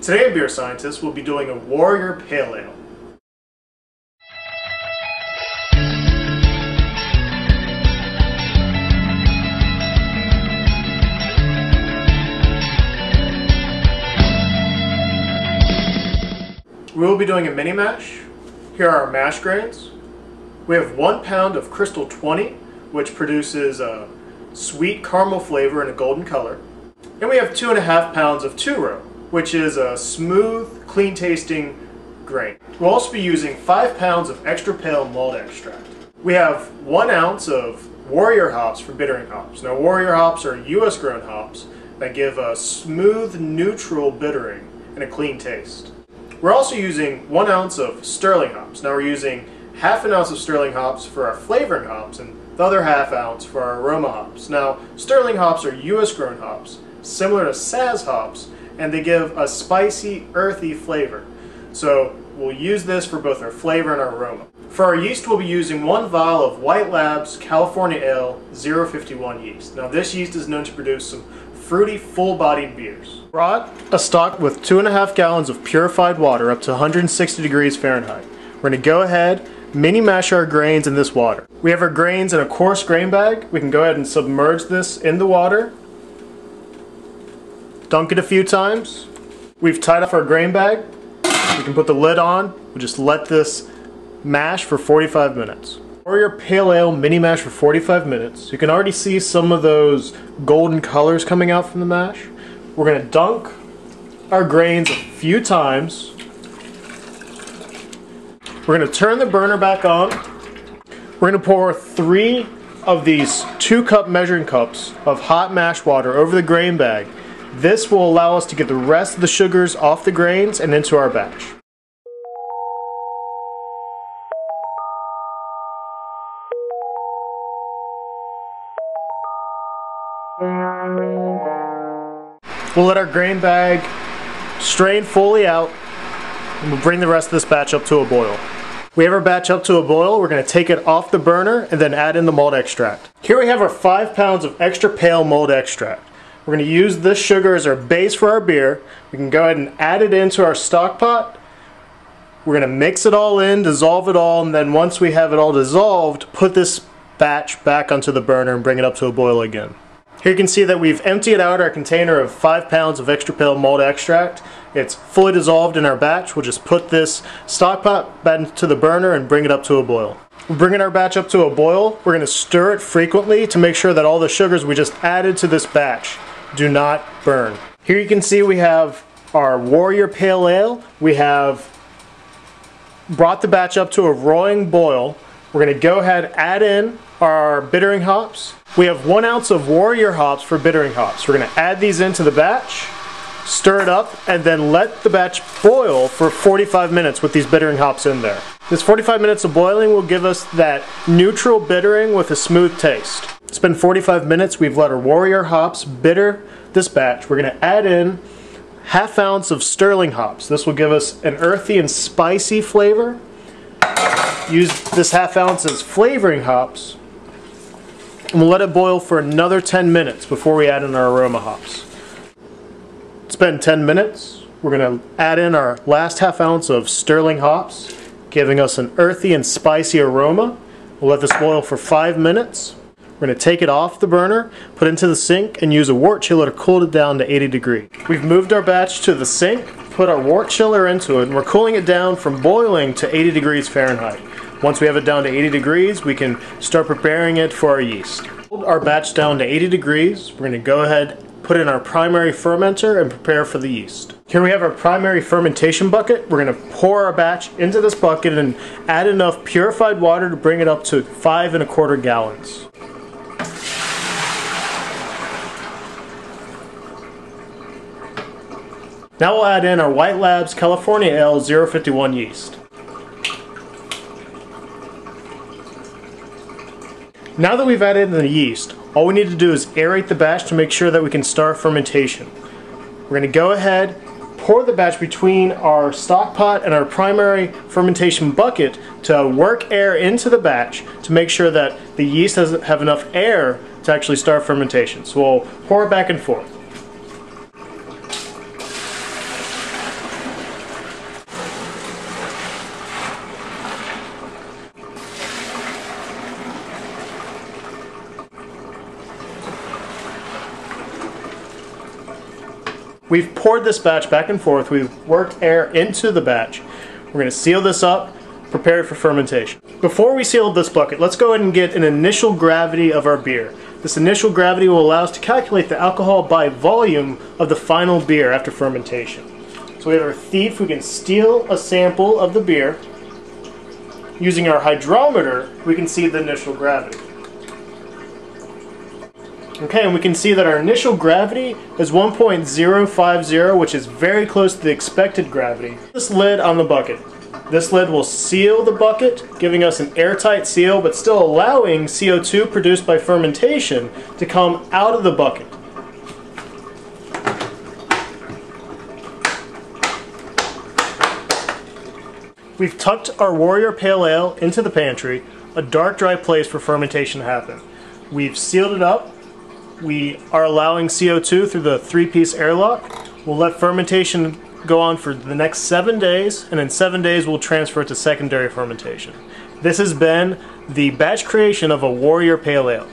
Today in Beer Scientist, we'll be doing a Warrior Pale Ale. We will be doing a mini mash. Here are our mash grains. We have 1 pound of Crystal 20, which produces a sweet caramel flavor and a golden color. And we have 2.5 pounds of Two Row, which is a smooth, clean tasting grain. We'll also be using 5 pounds of extra pale malt extract. We have 1 ounce of Warrior hops for bittering hops. Now Warrior hops are US grown hops that give a smooth, neutral bittering and a clean taste. We're also using 1 ounce of Sterling hops. Now we're using half an ounce of Sterling hops for our flavoring hops and the other half ounce for our aroma hops. Now Sterling hops are US grown hops, similar to Saaz hops, and they give a spicy, earthy flavor. So we'll use this for both our flavor and our aroma. For our yeast, we'll be using 1 vial of White Labs California Ale 051 yeast. Now this yeast is known to produce some fruity, full-bodied beers. Brought a stock with 2.5 gallons of purified water up to 160 degrees Fahrenheit. We're going to go ahead, mini mash our grains in this water. We have our grains in a coarse grain bag. We can go ahead and submerge this in the water. Dunk it a few times. We've tied off our grain bag. We can put the lid on. We'll just let this mash for 45 minutes. Warrior Pale Ale mini mash for 45 minutes. You can already see some of those golden colors coming out from the mash. We're going to dunk our grains a few times. We're going to turn the burner back on. We're going to pour 3 of these 2-cup measuring cups of hot mash water over the grain bag. This will allow us to get the rest of the sugars off the grains and into our batch. We'll let our grain bag strain fully out, and we'll bring the rest of this batch up to a boil. We have our batch up to a boil. We're going to take it off the burner and then add in the malt extract. Here we have our 5 pounds of extra pale malt extract. We're going to use this sugar as our base for our beer. We can go ahead and add it into our stock pot. We're going to mix it all in, dissolve it all, and then once we have it all dissolved, put this batch back onto the burner and bring it up to a boil again. Here you can see that we've emptied out our container of 5 pounds of extra pale malt extract. It's fully dissolved in our batch. We'll just put this stock pot back into the burner and bring it up to a boil. We're bringing our batch up to a boil. We're going to stir it frequently to make sure that all the sugars we just added to this batch do not burn. Here you can see we have our Warrior Pale Ale. We have brought the batch up to a roaring boil. We're going to go ahead and add in our bittering hops. We have 1 ounce of Warrior hops for bittering hops. We're going to add these into the batch, stir it up, and then let the batch boil for 45 minutes with these bittering hops in there. This 45 minutes of boiling will give us that neutral bittering with a smooth taste. It's been 45 minutes. We've let our Warrior hops bitter this batch. We're going to add in ½ ounce of Sterling hops. This will give us an earthy and spicy flavor. Use this ½ ounce as flavoring hops. And we'll let it boil for another 10 minutes before we add in our aroma hops. It's been 10 minutes. We're going to add in our last ½ ounce of Sterling hops, giving us an earthy and spicy aroma. We'll let this boil for 5 minutes. We're going to take it off the burner, put it into the sink, and use a wort chiller to cool it down to 80 degrees. We've moved our batch to the sink, put our wort chiller into it, and we're cooling it down from boiling to 80 degrees Fahrenheit. Once we have it down to 80 degrees, we can start preparing it for our yeast. Hold our batch down to 80 degrees. We're going to go ahead, put in our primary fermenter, and prepare for the yeast. Here we have our primary fermentation bucket. We're going to pour our batch into this bucket and add enough purified water to bring it up to 5¼ gallons. Now we'll add in our White Labs California Ale 051 yeast. Now that we've added in the yeast, all we need to do is aerate the batch to make sure that we can start fermentation. We're going to go ahead, pour the batch between our stock pot and our primary fermentation bucket to work air into the batch to make sure that the yeast doesn't have enough air to actually start fermentation. So we'll pour it back and forth. We've poured this batch back and forth. We've worked air into the batch. We're going to seal this up, prepare it for fermentation. Before we seal this bucket, let's go ahead and get an initial gravity of our beer. This initial gravity will allow us to calculate the alcohol by volume of the final beer after fermentation. So we have our thief. We can steal a sample of the beer. Using our hydrometer, we can see the initial gravity. Okay, and we can see that our initial gravity is 1.050, which is very close to the expected gravity. This lid on the bucket. This lid will seal the bucket, giving us an airtight seal, but still allowing CO2 produced by fermentation to come out of the bucket. We've tucked our Warrior Pale Ale into the pantry, a dark, dry place for fermentation to happen. We've sealed it up. We are allowing CO2 through the 3-piece airlock. We'll let fermentation go on for the next 7 days, and in 7 days we'll transfer it to secondary fermentation. This has been the batch creation of a Warrior Pale Ale.